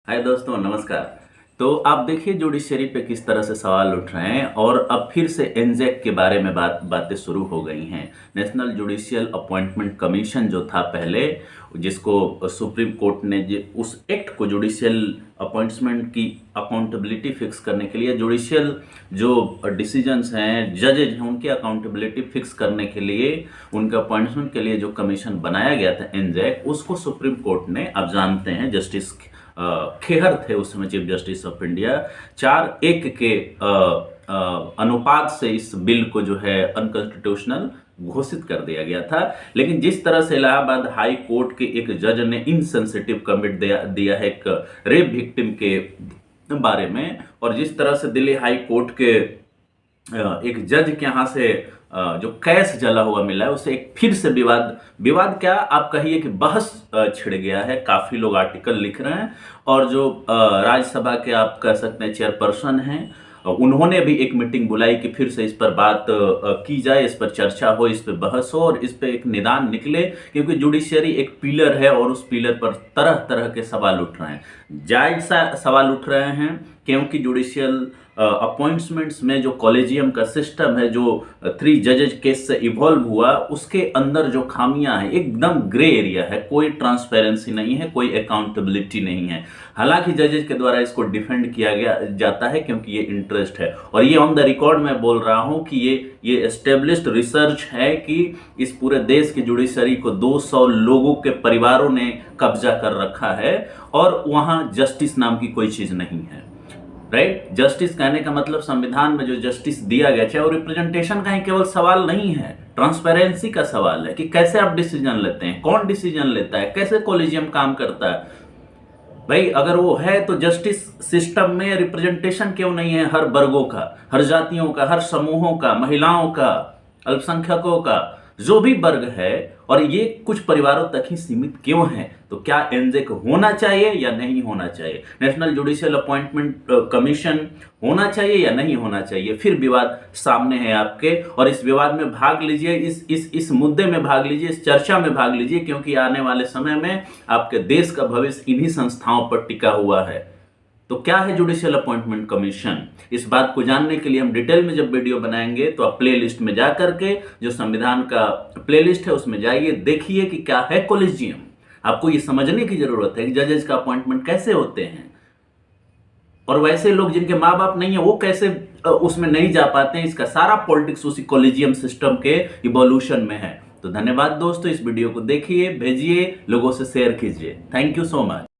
हाय दोस्तों, नमस्कार। तो आप देखिए जुडिशरी पे किस तरह से सवाल उठ रहे हैं और अब फिर से एनजेक के बारे में बातें शुरू हो गई हैं। नेशनल जुडिशियल अपॉइंटमेंट कमीशन जो था पहले, जिसको सुप्रीम कोर्ट ने उस एक्ट को जुडिशियल अपॉइंटमेंट की अकाउंटेबिलिटी फिक्स करने के लिए, जुडिशियल जो डिसीजंस हैं, जजेज हैं, उनकी अकाउंटेबिलिटी फिक्स करने के लिए, उनके अपॉइंटमेंट के लिए जो कमीशन बनाया गया था एनजेक, उसको सुप्रीम कोर्ट ने, आप जानते हैं, जस्टिस खेहर थे उस समय चीफ जस्टिस ऑफ इंडिया, 4-1 के अनुपात से इस बिल को जो है अनकॉन्स्टिट्यूशनल घोषित कर दिया गया था। लेकिन जिस तरह से इलाहाबाद हाई कोर्ट के एक जज ने इनसेंसिटिव कमेंट दिया है एक रेप विक्टिम के बारे में, और जिस तरह से दिल्ली हाई कोर्ट के एक जज के यहाँ से जो कैश जला हुआ मिला है, उसे एक फिर से विवाद क्या आप कहिए कि बहस छिड़ गया है। काफी लोग आर्टिकल लिख रहे हैं और जो राज्यसभा के आप कह सकते हैं चेयरपर्सन हैं, उन्होंने भी एक मीटिंग बुलाई कि फिर से इस पर बात की जाए, इस पर चर्चा हो, इस पर बहस हो और इस पर एक निदान निकले, क्योंकि जुडिशरी एक पिलर है और उस पिलर पर तरह तरह के सवाल उठ रहे हैं। जायज सवाल उठ रहे हैं, क्योंकि जुडिशियल अपॉइंटमेंट्स में जो कॉलेजियम का सिस्टम है, जो 3 जजेज केस से इवॉल्व हुआ, उसके अंदर जो खामियां हैं, एकदम ग्रे एरिया है, कोई ट्रांसपेरेंसी नहीं है, कोई अकाउंटेबिलिटी नहीं है। हालांकि जजेज के द्वारा इसको डिफेंड किया जाता है क्योंकि ये इंटरेस्ट है, और ये ऑन द रिकॉर्ड मैं बोल रहा हूं कि ये एस्टेब्लिश्ड रिसर्च है कि इस पूरे देश की जुडिशरी को 200 लोगों के परिवारों ने कब्जा कर रखा है और वहां जस्टिस नाम की कोई चीज नहीं है। राइट? जस्टिस कहने का मतलब संविधान में जो जस्टिस दिया गया, चाहे वो रिप्रेजेंटेशन का ही केवल सवाल नहीं है, ट्रांसपेरेंसी का सवाल है कि कैसे आप डिसीजन लेते हैं, कौन डिसीजन लेता है, कैसे कॉलेजियम काम करता है। भाई अगर वो है तो जस्टिस सिस्टम में रिप्रेजेंटेशन क्यों नहीं है हर वर्गों का, हर जातियों का, हर समूहों का, महिलाओं का, अल्पसंख्यकों का, जो भी वर्ग है, और ये कुछ परिवारों तक ही सीमित क्यों है? तो क्या एनजेक होना चाहिए या नहीं होना चाहिए? नेशनल जुडिशियल अपॉइंटमेंट कमीशन होना चाहिए या नहीं होना चाहिए? फिर विवाद सामने है आपके, और इस विवाद में भाग लीजिए, इस मुद्दे में भाग लीजिए, इस चर्चा में भाग लीजिए, क्योंकि आने वाले समय में आपके देश का भविष्य इन्हीं संस्थाओं पर टिका हुआ है। तो क्या है जुडिशियल अपॉइंटमेंट कमीशन? इस बात को जानने के लिए हम डिटेल में जब वीडियो बनाएंगे, तो आप प्ले लिस्ट में जाकर के, जो संविधान का प्ले लिस्ट है उसमें जाइए, देखिए कि क्या है कॉलेजियम। आपको ये समझने की जरूरत है कि जजेस का अपॉइंटमेंट कैसे होते हैं, और वैसे लोग जिनके माँ बाप नहीं है वो कैसे उसमें नहीं जा पाते हैं। इसका सारा पॉलिटिक्स उसी कॉलेजियम सिस्टम के इवोल्यूशन में है। तो धन्यवाद दोस्तों, इस वीडियो को देखिए, भेजिए, लोगों से शेयर कीजिए। Thank you so much.